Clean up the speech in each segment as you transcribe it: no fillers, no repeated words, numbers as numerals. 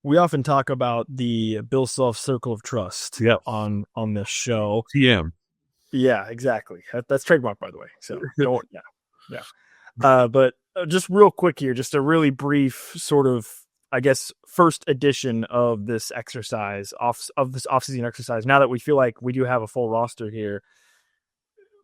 We often talk about the Bill Self circle of trust Yep. on this show. TM. Yeah, exactly. That's trademark, by the way. So don't. Yeah, yeah. But just real quick here, just a really brief sort of, I guess, first edition of this exercise of this offseason exercise. Now that we feel like we do have a full roster here,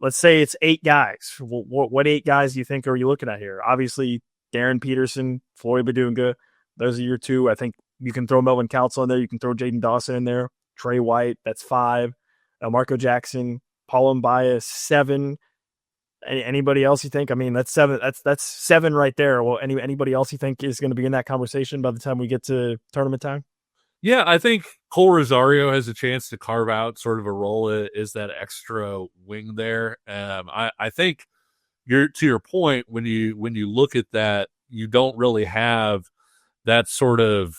let's say it's 8 guys. What 8 guys do you think are you looking at here? Obviously, Darren Peterson, Floyd Badunga. Those are your two. I think you can throw Melvin Council in there. You can throw Jaden Dawson in there. Trey White, that's 5. Marco Jackson, Paul Mbaya, 7. Anybody else you think? I mean, that's 7. That's 7 right there. Well, anybody else you think is going to be in that conversation by the time we get to tournament time? Yeah, I think Cole Rosario has a chance to carve out sort of a role as that extra wing there. I think you're to your point when you look at that, you don't really have that sort of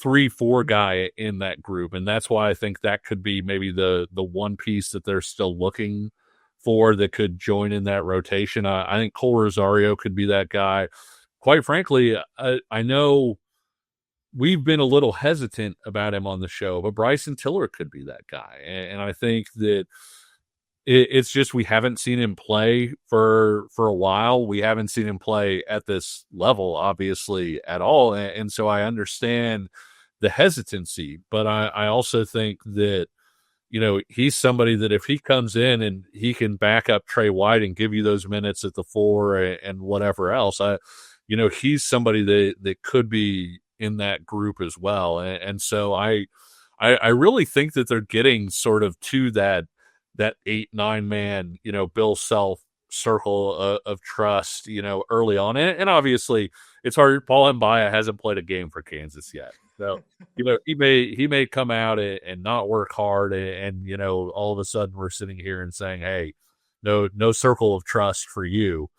3-4 guy in that group, and that's why I think that could be maybe the one piece that they're still looking for that could join in that rotation. I think Cole Rosario could be that guy. Quite frankly, I know we've been a little hesitant about him on the show, but Bryson Tiller could be that guy. And I think that it's just we haven't seen him play for a while. We haven't seen him play at this level, obviously, at all. And so I understand the hesitancy, but I also think that, he's somebody that if he comes in and he can back up Trey White and give you those minutes at the 4 and whatever else, he's somebody that could be in that group as well. And so I really think that they're getting sort of to that 8-9 man, Bill Self circle of trust, early on. And obviously it's hard. Paul Mbaya hasn't played a game for Kansas yet. So, he may come out and not work hard and, all of a sudden we're sitting here and saying, hey, no circle of trust for you.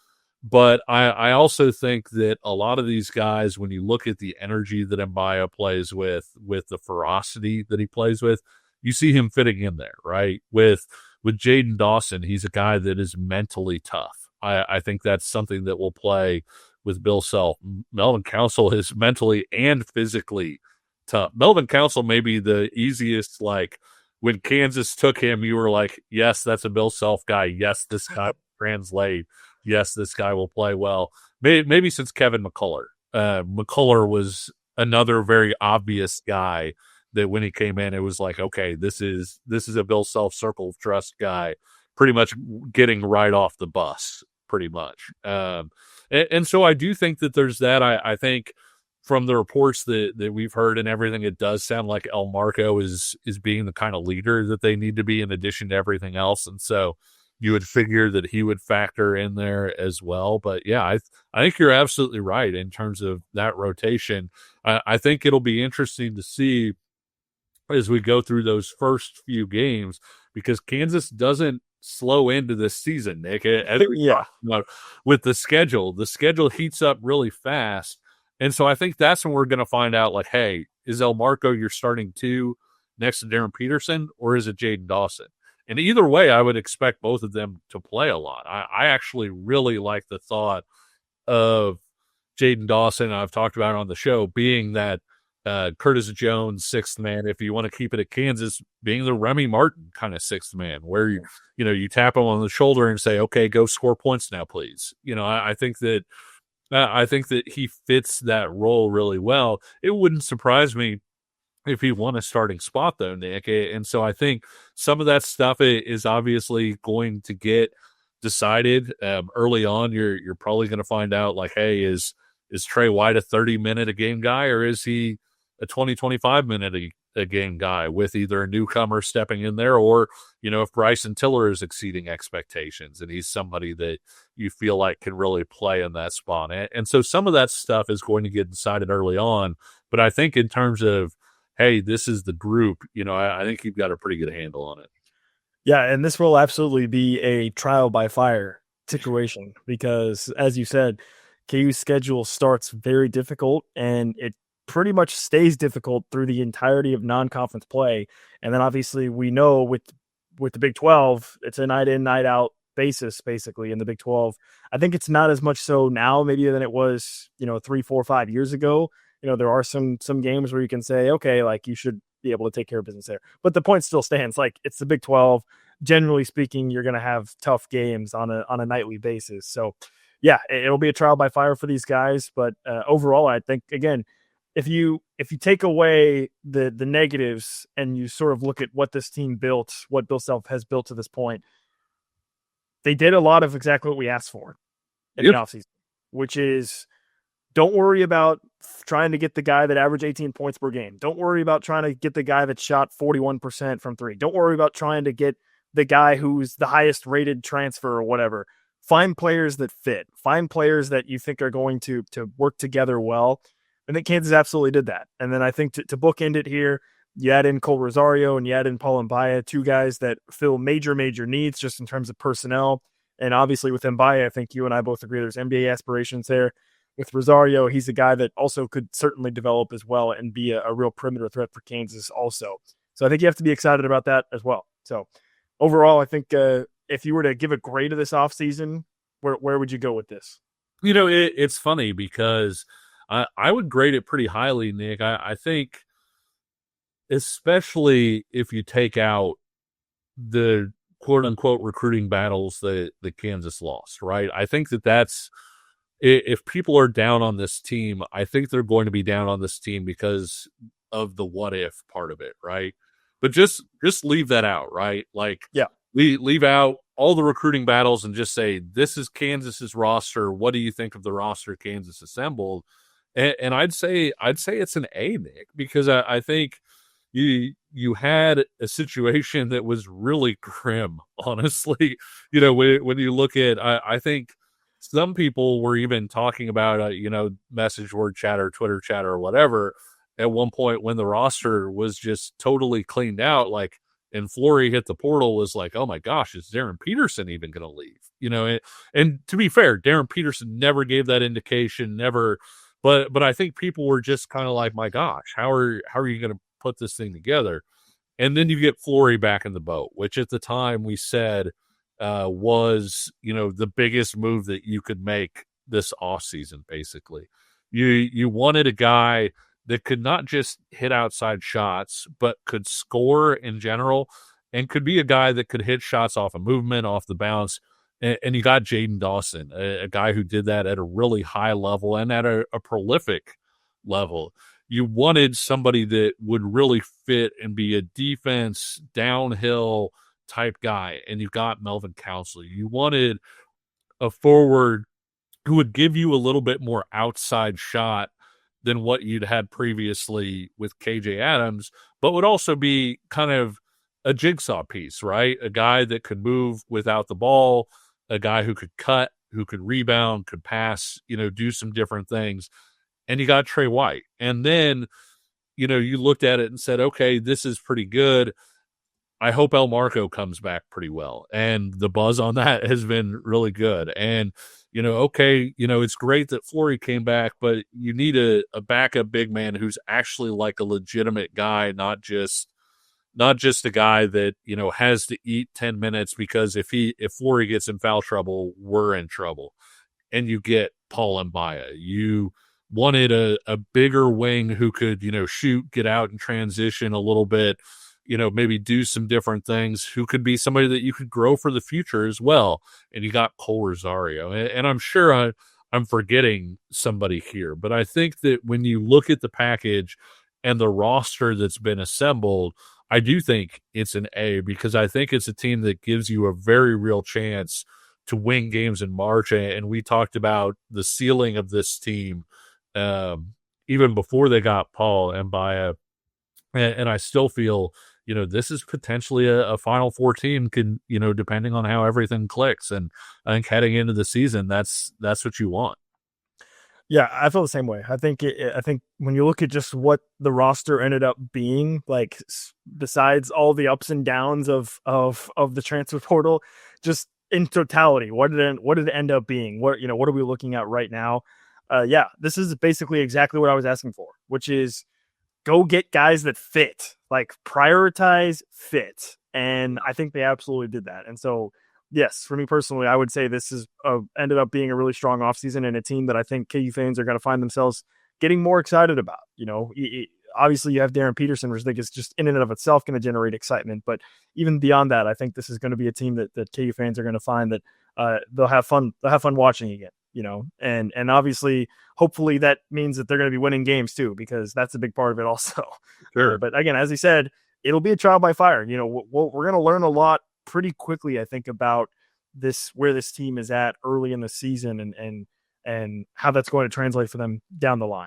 But I also think that a lot of these guys, when you look at the energy that Mbaya plays with the ferocity that he plays with, you see him fitting in there, right? With Jaden Dawson, he's a guy that is mentally tough. I think that's something that will play with Bill Self. Melvin Council is mentally and physically tough. Melvin Council may be the easiest, like, when Kansas took him, you were like, yes, that's a Bill Self guy. Yes, this guy translate. Yes, this guy will play well. Maybe since Kevin McCullough. McCullough was another very obvious guy that when he came in, it was like, okay, this is a Bill Self circle of trust guy, pretty much getting right off the bus, pretty much. And so I do think that there's that. I think from the reports that we've heard and everything, it does sound like El Marco is being the kind of leader that they need to be in addition to everything else. And so you would figure that he would factor in there as well. But yeah, I think you're absolutely right in terms of that rotation. I think it'll be interesting to see as we go through those first few games, because Kansas doesn't slow into this season, Nick. As we Yeah. talked about with the schedule heats up really fast. And so I think that's when we're going to find out, like, hey, is El Marco your starting 2 next to Darren Peterson, or is it Jaden Dawson? And either way, I would expect both of them to play a lot. I actually really like the thought of Jaden Dawson, I've talked about it on the show, being that Curtis Jones 6th man, if you want to keep it at Kansas, being the Remy Martin kind of 6th man, where you tap him on the shoulder and say, okay, go score points now, please. I think that he fits that role really well. It wouldn't surprise me if he won a starting spot, though, Nick. And so I think some of that stuff is obviously going to get decided early on. You're probably going to find out, like, hey, is Trey White a 30-minute a game guy, or is he a 25-minute a game guy with either a newcomer stepping in there, or, if Bryson Tiller is exceeding expectations and he's somebody that you feel like can really play in that spot. And so some of that stuff is going to get decided early on. But I think in terms of, hey, this is the group, I think you've got a pretty good handle on it. Yeah, and this will absolutely be a trial by fire situation because, as you said, KU's schedule starts very difficult, and it pretty much stays difficult through the entirety of non-conference play. And then obviously we know with the Big 12, it's a night in, night out basis basically in the Big 12. I think it's not as much so now maybe than it was, 3, 4, 5 years ago. there are some games where you can say, okay, like you should be able to take care of business there. But the point still stands. Like it's the Big 12. Generally speaking, you're going to have tough games on a nightly basis. So, yeah, it'll be a trial by fire for these guys. But overall, I think again, if you take away the negatives and you sort of look at what this team built, what Bill Self has built to this point, they did a lot of exactly what we asked for in the offseason, which is don't worry about trying to get the guy that averaged 18 points per game. Don't worry about trying to get the guy that shot 41% from three. Don't worry about trying to get the guy who's the highest rated transfer or whatever. Find players that fit. Find players that you think are going to work together well. I think Kansas absolutely did that. And then I think to bookend it here, you add in Cole Rosario and you add in Paul Mbaya, two guys that fill major needs just in terms of personnel. And obviously with Mbaya, I think you and I both agree there's NBA aspirations there. With Rosario, he's a guy that also could certainly develop as well and be a real perimeter threat for Kansas also. So I think you have to be excited about that as well. So overall, I think if you were to give a grade of this offseason, where would you go with this? It's funny because I would grade it pretty highly, Nick. I think especially if you take out the quote-unquote recruiting battles that Kansas lost, right? I think that's if people are down on this team, I think they're going to be down on this team because of the what if part of it, right? But just leave that out, right? Like, yeah, leave out all the recruiting battles and just say this is Kansas's roster. What do you think of the roster Kansas assembled? And I'd say it's an A, Nick, because I think you had a situation that was really grim, honestly. When you look at, I think some people were even talking about, message board chatter, Twitter chatter, or whatever, at one point when the roster was just totally cleaned out, like, and Flory hit the portal, was like, oh my gosh, is Darren Peterson even going to leave? And to be fair, Darren Peterson never gave that indication, never. But I think people were just kind of like, my gosh, how are you going to put this thing together? And then you get Flory back in the boat, which at the time we said was, the biggest move that you could make this offseason, basically. You wanted a guy that could not just hit outside shots, but could score in general and could be a guy that could hit shots off a movement, off the bounce. And you got Jaden Dawson, a guy who did that at a really high level and at a prolific level. You wanted somebody that would really fit and be a defense downhill type guy, and you got Melvin Counselor. You wanted a forward who would give you a little bit more outside shot than what you'd had previously with KJ Adams, but would also be kind of a jigsaw piece, right? A guy that could move without the ball, a guy who could cut, who could rebound, could pass, do some different things. And you got Trey White. And then, you looked at it and said, okay, this is pretty good. I hope El Marco comes back pretty well. And the buzz on that has been really good. And, okay, it's great that Flory came back, but you need a backup big man who's actually like a legitimate guy, not just a guy that, has to eat 10 minutes because if Flory gets in foul trouble, we're in trouble. And you get Paul Mbaya. You wanted a bigger wing who could, shoot, get out and transition a little bit, maybe do some different things, who could be somebody that you could grow for the future as well. And you got Cole Rosario. And I'm sure I'm forgetting somebody here, but I think that when you look at the package and the roster that's been assembled, I do think it's an A, because I think it's a team that gives you a very real chance to win games in March. And we talked about the ceiling of this team even before they got Paul Mbaya. And I still feel, this is potentially a Final Four team, can, depending on how everything clicks. And I think heading into the season, that's what you want. Yeah, I feel the same way. I think when you look at just what the roster ended up being, like besides all the ups and downs of the transfer portal, just in totality, what did it end up being? What are we looking at right now? Yeah, this is basically exactly what I was asking for, which is go get guys that fit, like prioritize fit. And I think they absolutely did that. And so, yes, for me personally, I would say this is ended up being a really strong offseason and a team that I think KU fans are going to find themselves getting more excited about. Obviously you have Darren Peterson, which I think is just in and of itself going to generate excitement. But even beyond that, I think this is going to be a team that KU fans are going to find that they'll have fun. They'll have fun watching again. And obviously, hopefully that means that they're going to be winning games too, because that's a big part of it also. Sure. But again, as he said, it'll be a trial by fire. We're going to learn a lot pretty quickly, I think, about where this team is at early in the season and how that's going to translate for them down the line.